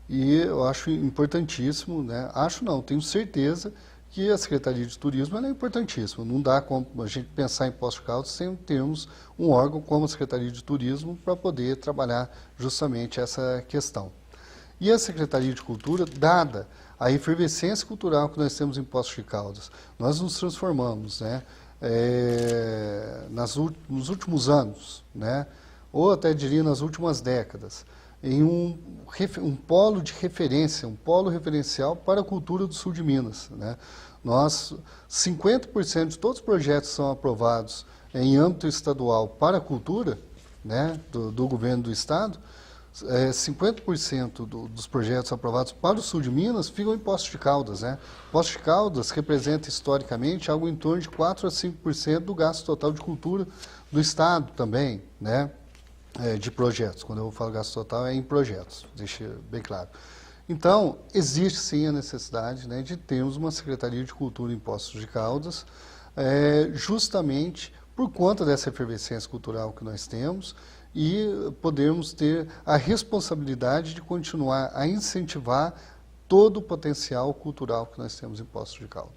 E eu acho importantíssimo, né? Acho não, tenho certeza que a Secretaria de Turismo ela é importantíssima. Não dá como a gente pensar em Poços de Caldas sem termos um órgão como a Secretaria de Turismo para poder trabalhar justamente essa questão. E a Secretaria de Cultura, dada a efervescência cultural que nós temos em Poços de Caldas, nós nos transformamos, né, nos últimos anos, né, ou até diria nas últimas décadas, em um polo de referência, um polo referencial para a cultura do sul de Minas, né. 50% de todos os projetos que são aprovados em âmbito estadual para a cultura, né, do governo do estado, 50% dos projetos aprovados para o sul de Minas ficam em Poços de Caldas, né. Poços de Caldas representa historicamente algo em torno de 4 a 5% do gasto total de cultura do estado também, né, de projetos. Quando eu falo gasto total é em projetos, deixa bem claro. Então, existe sim a necessidade, né, de termos uma Secretaria de Cultura em Poços de Caldas, justamente por conta dessa efervescência cultural que nós temos e podermos ter a responsabilidade de continuar a incentivar todo o potencial cultural que nós temos em Poços de Caldas.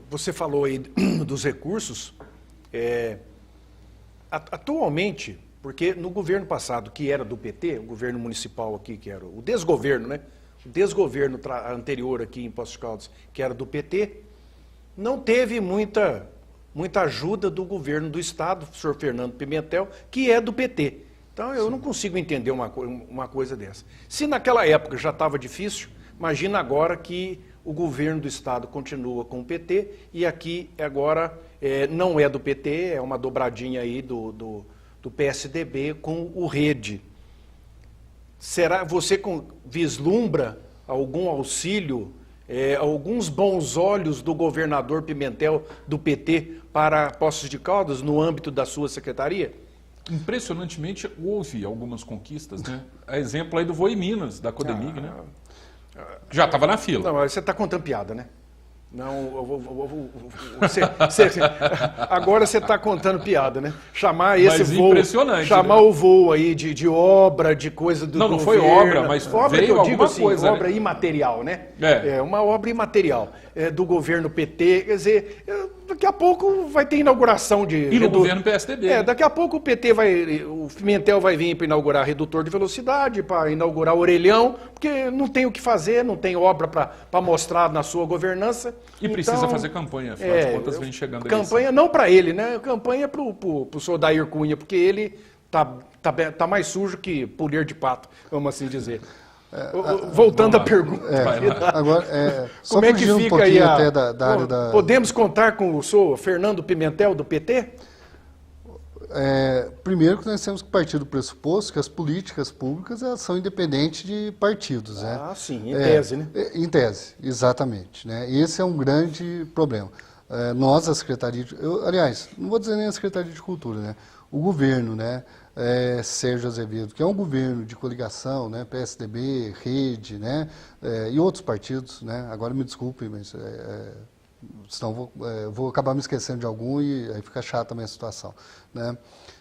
Você falou aí dos recursos. Atualmente, porque no governo passado, que era do PT, o governo municipal aqui, que era o desgoverno, né? O desgoverno anterior aqui em Poços de Caldas, que era do PT, não teve muita ajuda do governo do estado, o senhor Fernando Pimentel, que é do PT. Então eu não consigo entender uma coisa dessa. Se naquela época já estava difícil, imagina agora que o governo do estado continua com o PT e aqui agora não é do PT, é uma dobradinha aí do PSDB com o Rede. Será você vislumbra algum auxílio, alguns bons olhos do governador Pimentel do PT para Poços de Caldas no âmbito da sua secretaria? Impressionantemente houve algumas conquistas, né? A exemplo aí do Voe Minas, da Codemig, né? Já estava na fila. Não, mas você está contando piada, né? Não, agora você está contando piada, né? Chamar esse mas voo, chamar o voo aí de obra, de coisa do governo. Não foi obra, mas obra veio que eu digo assim, coisa, obra né? imaterial, né? Uma obra imaterial do governo PT, quer dizer, daqui a pouco vai ter inauguração de... E no governo PSDB. Daqui a pouco o Pimentel vai vir para inaugurar redutor de velocidade, para inaugurar orelhão, porque não tem o que fazer, não tem obra para mostrar na sua governança. E precisa fazer campanha, afinal de contas vem chegando a campanha não para ele, né? Campanha para o senhor Dair Cunha, porque ele tá mais sujo que polir de pato, vamos assim dizer. Voltando à pergunta. Agora, só como é que fica aí até da área da... Podemos contar com o senhor Fernando Pimentel do PT? Primeiro que nós temos que partir do pressuposto que as políticas públicas elas são independentes de partidos. Ah, né? Sim, em tese, né? Em tese, exatamente. Né? Esse é um grande problema. Nós, a Secretaria aliás, não vou dizer nem a Secretaria de Cultura, né? O governo, né? Sérgio Azevedo, que é um governo de coligação, né? PSDB, Rede, né? E outros partidos, né? Agora me desculpem, mas... senão vou acabar me esquecendo de algum e aí fica chata a minha situação, né?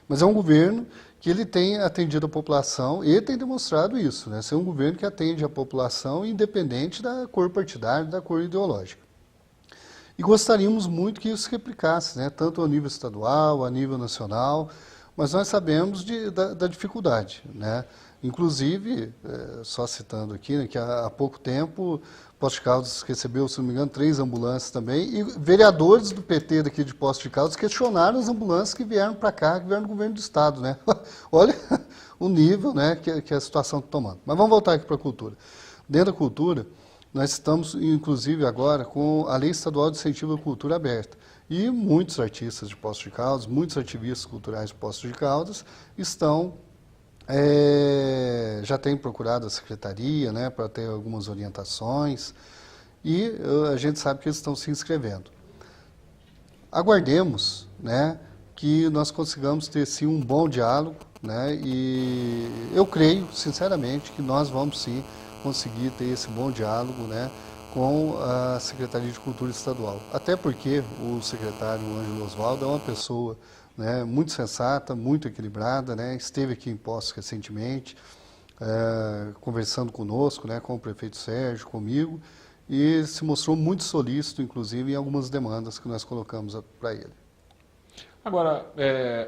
Mas é um governo que ele tem atendido a população e tem demonstrado isso, né? Ser um governo que atende a população independente da cor partidária, da cor ideológica. E gostaríamos muito que isso se replicasse, né? Tanto a nível estadual, a nível nacional, mas nós sabemos da dificuldade, né? Inclusive, só citando aqui, né, que há pouco tempo, Poços de Caldas recebeu, se não me engano, 3 ambulâncias também, e vereadores do PT daqui de Poços de Caldas questionaram as ambulâncias que vieram para cá, que vieram do governo do estado, né? Olha o nível, né, que a situação está tomando. Mas vamos voltar aqui para a cultura. Dentro da cultura, nós estamos, inclusive, agora com a Lei Estadual de Incentivo à Cultura aberta. E muitos artistas de Poços de Caldas, muitos ativistas culturais de Poços de Caldas estão... já tem procurado a secretaria, né, para ter algumas orientações e a gente sabe que eles estão se inscrevendo. Aguardemos, né, que nós consigamos ter sim um bom diálogo, né, e eu creio sinceramente que nós vamos sim conseguir ter esse bom diálogo, né, com a Secretaria de Cultura Estadual. Até porque o secretário Ângelo Osvaldo é uma pessoa, né, muito sensata, muito equilibrada, né, esteve aqui em Poços recentemente, conversando conosco, né, com o prefeito Sérgio, comigo, e se mostrou muito solícito, inclusive, em algumas demandas que nós colocamos para ele. Agora,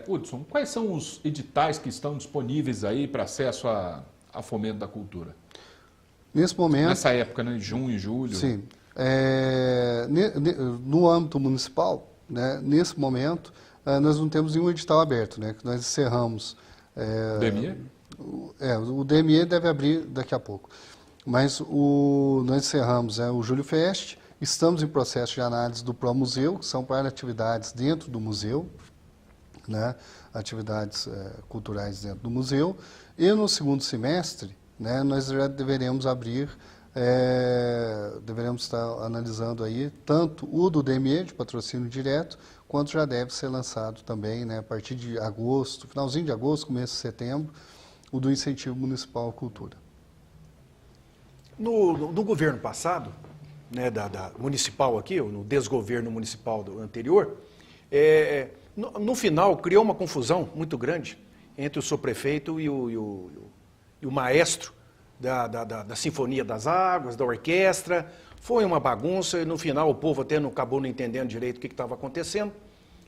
Hudson, quais são os editais que estão disponíveis aí para acesso a fomento da cultura? Nesse momento... Nessa época, né, de junho e julho? Sim. No âmbito municipal, né, nesse momento, nós não temos nenhum edital aberto, né, que nós encerramos. O DME? O DME deve abrir daqui a pouco. Mas nós encerramos o Júlio Fest, estamos em processo de análise do Promuseu, que são para atividades dentro do museu, né, atividades culturais dentro do museu, e no segundo semestre, né, nós já deveremos abrir, deveremos estar analisando aí tanto o do DME, de patrocínio direto, quanto já deve ser lançado também, né, a partir de agosto, finalzinho de agosto, começo de setembro, o do incentivo municipal à cultura. No governo passado, né, da municipal aqui, ou no desgoverno municipal do anterior, no final criou uma confusão muito grande entre o subprefeito e o maestro da Sinfonia das Águas, da orquestra. Foi uma bagunça e no final o povo até não acabou não entendendo direito o que estava acontecendo.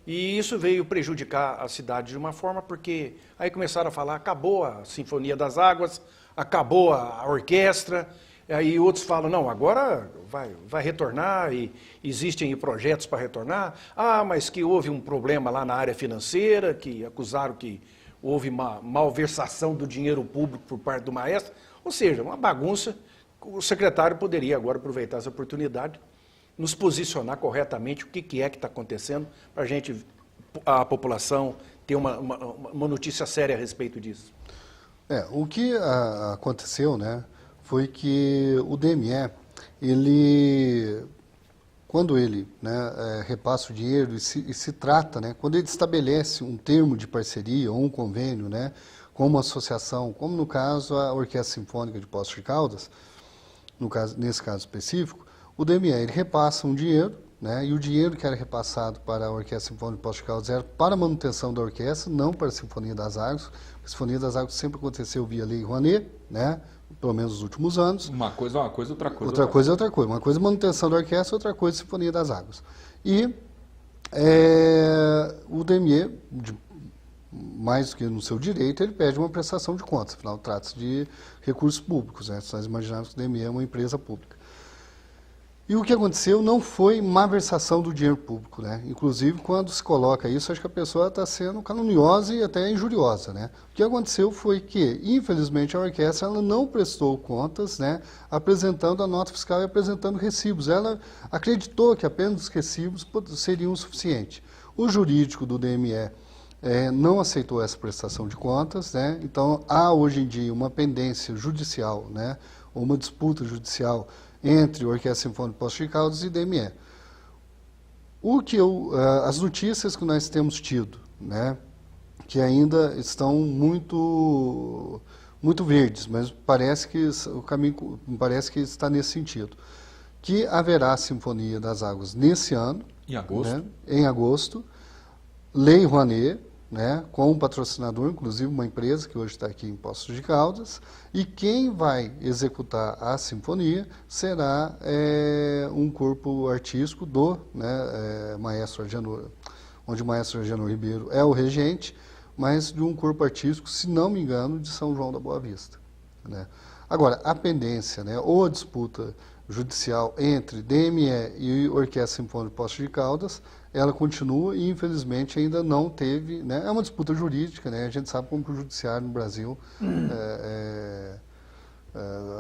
E isso veio prejudicar a cidade de uma forma, porque aí começaram a falar, acabou a Sinfonia das Águas, acabou a orquestra. Aí outros falam, não, agora vai retornar e existem projetos para retornar. Ah, mas que houve um problema lá na área financeira, que acusaram que houve uma malversação do dinheiro público por parte do maestro. Ou seja, uma bagunça. O secretário poderia agora aproveitar essa oportunidade, nos posicionar corretamente o que é que está acontecendo, para a população ter uma notícia séria a respeito disso. O que aconteceu, né, foi que o DME, quando ele, né, repassa o dinheiro e se trata, né, quando ele estabelece um termo de parceria ou um convênio, né, com uma associação, como no caso a Orquestra Sinfônica de Poços de Caldas, nesse caso específico, o DME ele repassa um dinheiro, né, e o dinheiro que era repassado para a Orquestra Sinfônica de Poços de Caldas era para a manutenção da orquestra, não para a Sinfonia das Águas. A Sinfonia das Águas sempre aconteceu via Lei Rouanet, né, pelo menos nos últimos anos. Uma coisa é uma coisa, outra coisa outra coisa é outra coisa. Uma coisa é manutenção da orquestra, outra coisa é Sinfonia das Águas. E o DME, mais do que no seu direito, ele pede uma prestação de contas. Afinal, trata-se de recursos públicos, né? Se nós imaginarmos que o DME é uma empresa pública. E o que aconteceu não foi malversação do dinheiro público, né? Inclusive, quando se coloca isso, acho que a pessoa está sendo caluniosa e até injuriosa, né? O que aconteceu foi que, infelizmente, a orquestra ela não prestou contas, né? Apresentando a nota fiscal e apresentando recibos. Ela acreditou que apenas os recibos seriam o suficiente. O jurídico do DME não aceitou essa prestação de contas, né? Então há hoje em dia uma pendência judicial, né? Ou uma disputa judicial entre a Orquestra Sinfônica de Poços de Caldas e DME. As notícias que nós temos tido, né? Que ainda estão muito verdes, mas parece que o caminho está nesse sentido, que haverá a Sinfonia das Águas nesse ano, em agosto, né? Em agosto, Lei Rouanet, né, com um patrocinador, inclusive uma empresa que hoje está aqui em Poços de Caldas, e quem vai executar a sinfonia será um corpo artístico do maestro Agenor, onde o maestro Agenor Ribeiro é o regente, mas de um corpo artístico, se não me engano, de São João da Boa Vista, né. Agora, a pendência, né, ou a disputa judicial entre DME e Orquestra Sinfônica de Poços de Caldas, ela continua e, infelizmente, ainda não teve, né, é uma disputa jurídica, né, a gente sabe como que o judiciário no Brasil,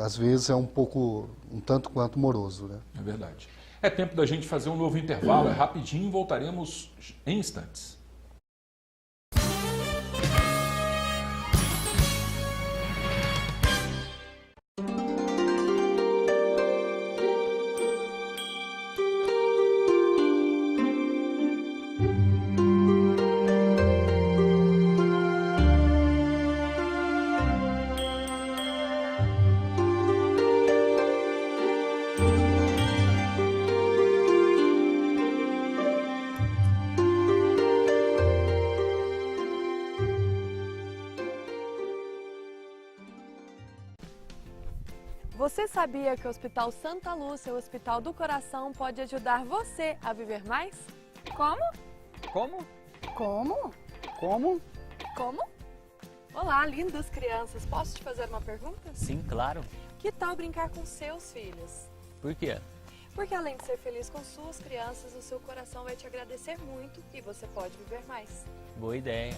às vezes, é um tanto quanto moroso, né. É verdade. É tempo da gente fazer um novo intervalo, rapidinho, voltaremos em instantes. Você sabia que o Hospital Santa Lúcia, o Hospital do Coração, pode ajudar você a viver mais? Como? Como? Como? Como? Como? Olá, lindas crianças. Posso te fazer uma pergunta? Sim, claro. Que tal brincar com seus filhos? Por quê? Porque além de ser feliz com suas crianças, o seu coração vai te agradecer muito e você pode viver mais. Boa ideia.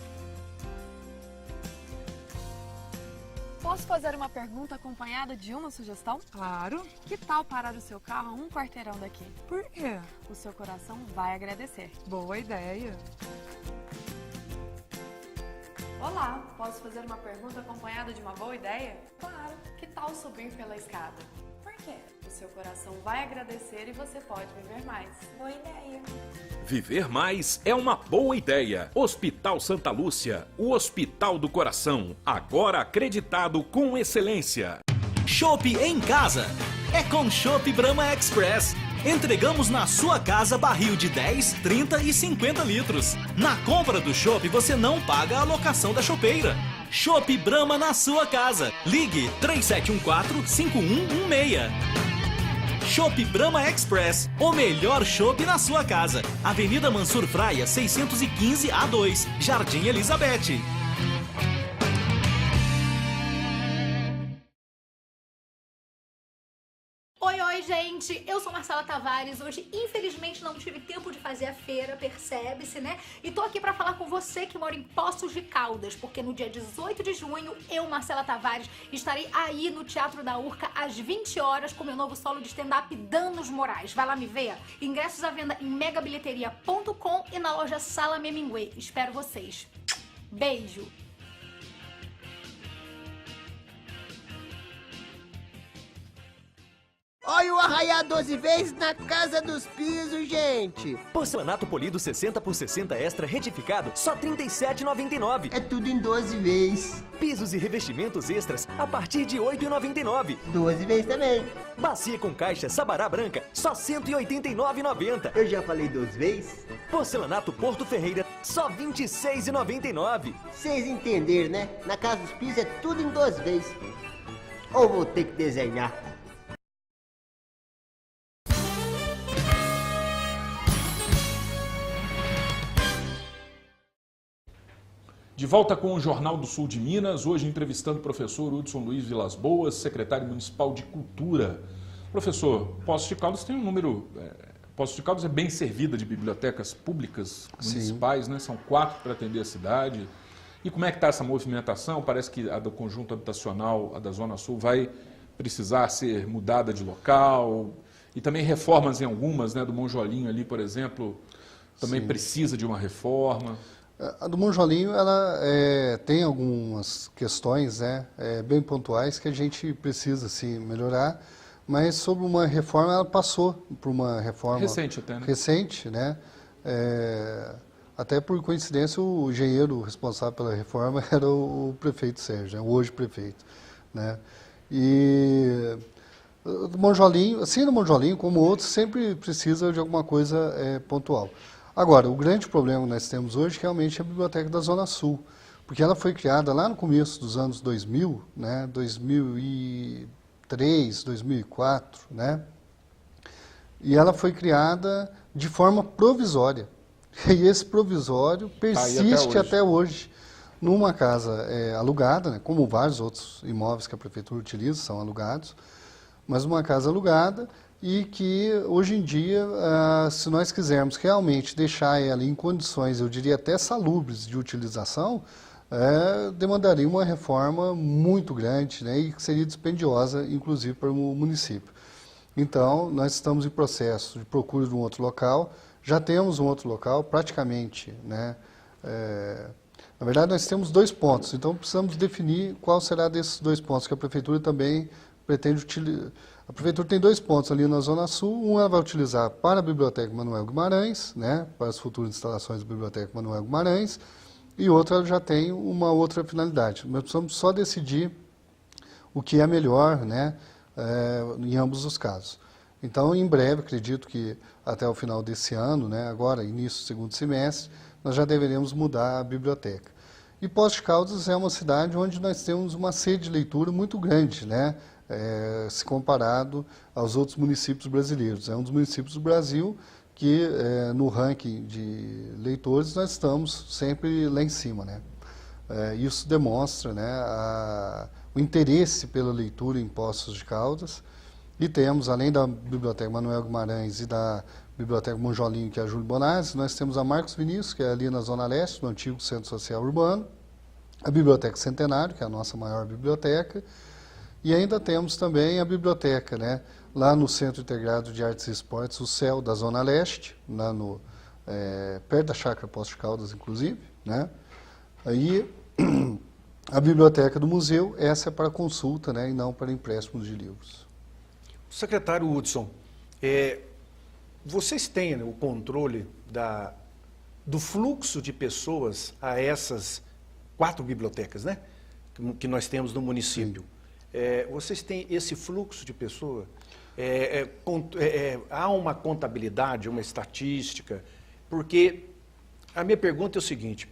Posso fazer uma pergunta acompanhada de uma sugestão? Claro. Que tal parar o seu carro a um quarteirão daqui? Por quê? O seu coração vai agradecer. Boa ideia. Olá, posso fazer uma pergunta acompanhada de uma boa ideia? Claro. Que tal subir pela escada? Por quê? O seu coração vai agradecer e você pode viver mais. Boa ideia. Viver mais é uma boa ideia. Hospital Santa Lúcia, o Hospital do Coração, agora acreditado com excelência. Chopp em casa. É com Chopp Brahma Express. Entregamos na sua casa barril de 10, 30 e 50 litros. Na compra do chopp você não paga a locação da chopeira. Chopp Brahma na sua casa. Ligue 3714-5116. Chopp Brahma Express, o melhor chopp na sua casa. Avenida Mansur Fraia, 615 A2, Jardim Elizabeth. Oi, gente! Eu sou Marcela Tavares. Hoje, infelizmente, não tive tempo de fazer a feira, percebe-se, né? E tô aqui pra falar com você que mora em Poços de Caldas, porque no dia 18 de junho, eu, Marcela Tavares, estarei aí no Teatro da Urca às 20 horas com meu novo solo de stand-up Danos Morais. Vai lá me ver? Ingressos à venda em megabilheteria.com e na loja Sala Meminguê. Espero vocês. Beijo! Olha o arraiá 12 vezes na Casa dos Pisos, gente! Porcelanato polido 60 por 60 extra retificado, só R$ 37,99. É tudo em 12 vezes. Pisos e revestimentos extras a partir de R$ 8,99. 12 vezes também. Bacia com caixa Sabará Branca, só R$ 189,90. Eu já falei 12 vezes. Porcelanato Porto Ferreira, só R$ 26,99. Vocês entenderam, né? Na Casa dos Pisos é tudo em 12 vezes. Ou vou ter que desenhar. De volta com o Jornal do Sul de Minas, hoje entrevistando o professor Hudson Luiz Vilas Boas, secretário municipal de Cultura. Professor, Poços de Caldas tem um número... Poços de Caldas é bem servida de bibliotecas públicas municipais, né? São 4 para atender a cidade. E como é que está essa movimentação? Parece que a do conjunto habitacional, a da Zona Sul, vai precisar ser mudada de local. E também reformas em algumas, né? Do Monjolinho ali, por exemplo, também precisa de uma reforma. A do Monjolinho, ela tem algumas questões, né, bem pontuais que a gente precisa sim, melhorar, mas sobre uma reforma, ela passou por uma reforma recente até, né? Recente, né? Até por coincidência, o engenheiro responsável pela reforma era o prefeito Sérgio, né, o hoje prefeito, né? E do Monjolinho, assim no Monjolinho como outros, sempre precisa de alguma coisa pontual. Agora, o grande problema que nós temos hoje realmente é a Biblioteca da Zona Sul, porque ela foi criada lá no começo dos anos 2000, né, 2003, 2004, né, e ela foi criada de forma provisória. E esse provisório persiste até hoje numa casa alugada, né, como vários outros imóveis que a Prefeitura utiliza, são alugados, mas uma casa alugada, e que, hoje em dia, se nós quisermos realmente deixar ela em condições, eu diria até salubres de utilização, demandaria uma reforma muito grande, né, e que seria dispendiosa, inclusive, para o município. Então, nós estamos em processo de procura de um outro local, já temos um outro local, praticamente, né, na verdade, nós temos 2 pontos, então precisamos definir qual será desses 2 pontos, que a Prefeitura também pretende utilizar. A Prefeitura tem 2 pontos ali na Zona Sul, um ela vai utilizar para a Biblioteca Manuel Guimarães, né, para as futuras instalações da Biblioteca Manuel Guimarães, e outra ela já tem uma outra finalidade. Nós precisamos só decidir o que é melhor, né, em ambos os casos. Então, em breve, acredito que até o final desse ano, né, agora, início do segundo semestre, nós já deveremos mudar a biblioteca. E Poços de Caldas é uma cidade onde nós temos uma sede de leitura muito grande, né? se comparado aos outros municípios brasileiros. É um dos municípios do Brasil que, no ranking de leitores, nós estamos sempre lá em cima, né? Isso demonstra, né, o interesse pela leitura em Poços de Caldas. E temos, além da Biblioteca Manuel Guimarães e da Biblioteca Monjolinho, que é a Júlio Bonazzi, nós temos a Marcos Vinícius, que é ali na Zona Leste, no antigo Centro Social Urbano, a Biblioteca Centenário, que é a nossa maior biblioteca, e ainda temos também a biblioteca, né, lá no Centro Integrado de Artes e Esportes, o CEL da Zona Leste, lá perto da Chácara Poços de Caldas, inclusive, né? Aí a biblioteca do museu, essa é para consulta, né, e não para empréstimos de livros. Secretário Hudson, vocês têm, né, o controle do fluxo de pessoas a essas 4 bibliotecas, né, que nós temos no município. Vocês têm esse fluxo de pessoa? Há uma contabilidade, uma estatística? Porque a minha pergunta é o seguinte: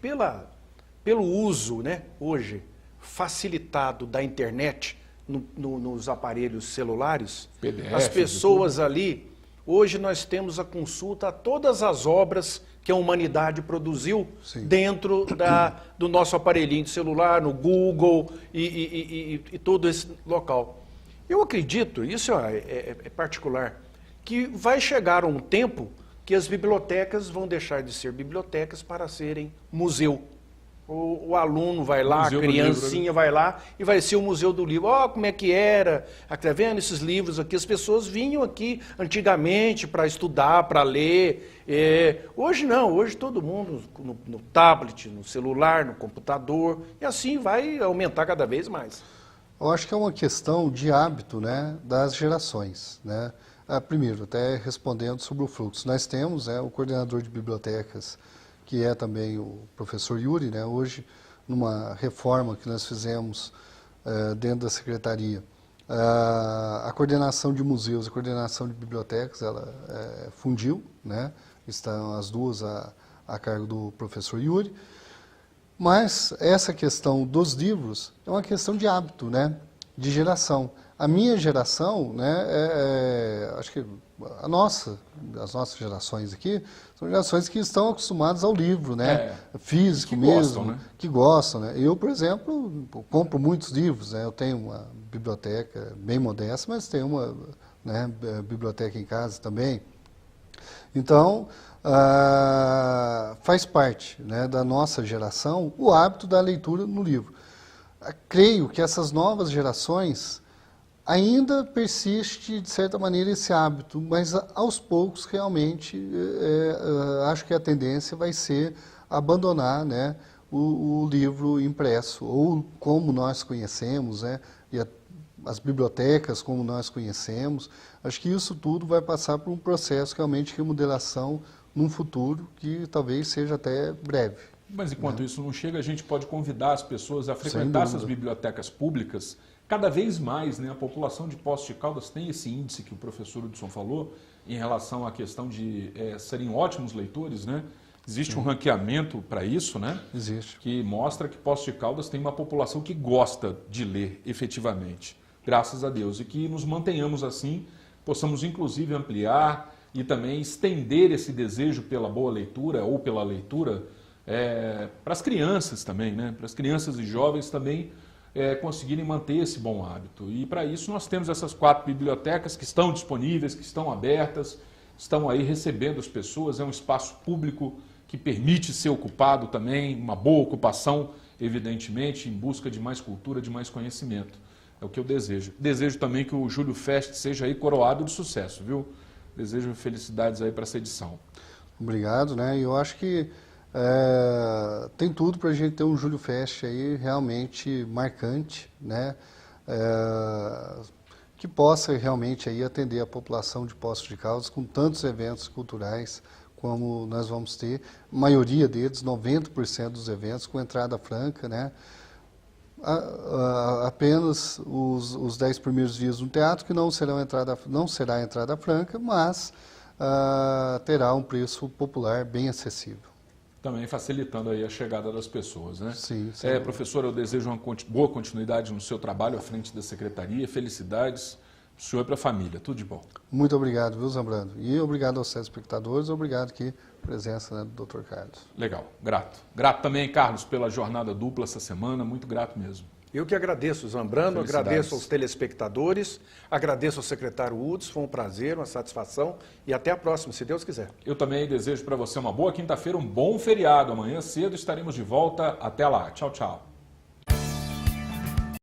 pelo uso, né, hoje facilitado da internet nos aparelhos celulares, PDF, as pessoas ali, hoje nós temos a consulta a todas as obras que a humanidade produziu dentro do nosso aparelhinho de celular, no Google e todo esse local. Eu acredito, isso é particular, que vai chegar um tempo que as bibliotecas vão deixar de ser bibliotecas para serem museu. O aluno vai lá, a criancinha vai lá e vai ser o Museu do Livro. Ó, como é que era? Está vendo esses livros aqui? As pessoas vinham aqui antigamente para estudar, para ler. Hoje não, hoje todo mundo no tablet, no celular, no computador, e assim vai aumentar cada vez mais. Eu acho que é uma questão de hábito, né, das gerações, né? Primeiro, até respondendo sobre o fluxo, nós temos o coordenador de bibliotecas, que é também o professor Yuri, né? Hoje, numa reforma que nós fizemos dentro da secretaria, a coordenação de museus e a coordenação de bibliotecas, ela fundiu, né? Estão as duas a cargo do professor Yuri. Mas essa questão dos livros é uma questão de hábito, né? De geração. A minha geração, né, acho que as nossas gerações aqui, são gerações que estão acostumadas ao livro, né? Físico que mesmo, gostam, né? Que gostam, né? Eu, por exemplo, compro muitos livros, né? Eu tenho uma biblioteca bem modesta, mas tenho uma, né, biblioteca em casa também. Então, faz parte, né, da nossa geração o hábito da leitura no livro. Creio que essas novas gerações ainda persiste, de certa maneira, esse hábito, mas aos poucos, realmente, acho que a tendência vai ser abandonar, né, o livro impresso, ou como nós conhecemos, né, e as bibliotecas como nós conhecemos. Acho que isso tudo vai passar por um processo realmente de remodelação num futuro que talvez seja até breve. Mas enquanto isso não chega, a gente pode convidar as pessoas a frequentar essas bibliotecas públicas. Cada vez mais, né, a população de Poços de Caldas tem esse índice que o professor Hudson falou em relação à questão de serem ótimos leitores, né? Existe um ranqueamento para isso, né? Existe. Que mostra que Poços de Caldas tem uma população que gosta de ler efetivamente, graças a Deus. E que nos mantenhamos assim, possamos inclusive ampliar e também estender esse desejo pela boa leitura ou pela leitura para as crianças também, né? Para as crianças e jovens também conseguirem manter esse bom hábito. E para isso nós temos essas 4 bibliotecas que estão disponíveis, que estão abertas, estão aí recebendo as pessoas. É um espaço público que permite ser ocupado também, uma boa ocupação, evidentemente, em busca de mais cultura, de mais conhecimento. É o que eu desejo. Desejo também que o Júlio Fest seja aí coroado de sucesso, viu? Desejo felicidades aí para essa edição. Obrigado, né? E eu acho que tem tudo para a gente ter um Júlio Fest aí realmente marcante, né? Que possa realmente aí atender a população de Poços de Caldas com tantos eventos culturais como nós vamos ter. A maioria deles, 90% dos eventos, com entrada franca, né? Apenas os 10 primeiros dias no teatro, que não será entrada franca, mas terá um preço popular bem acessível. também facilitando aí a chegada das pessoas, né? Sim. Professor, eu desejo uma boa continuidade no seu trabalho à frente da Secretaria. Felicidades para o senhor e para a família. Tudo de bom. Muito obrigado, viu, Zambrano? E obrigado aos telespectadores, obrigado aqui a presença, né, do Dr. Carlos. Legal, grato. Grato também, Carlos, pela jornada dupla essa semana, muito grato mesmo. Eu que agradeço, Zambrano, agradeço aos telespectadores, agradeço ao secretário Udes, foi um prazer, uma satisfação e até a próxima, se Deus quiser. Eu também desejo para você uma boa quinta-feira, um bom feriado. Amanhã cedo estaremos de volta. Até lá. Tchau, tchau.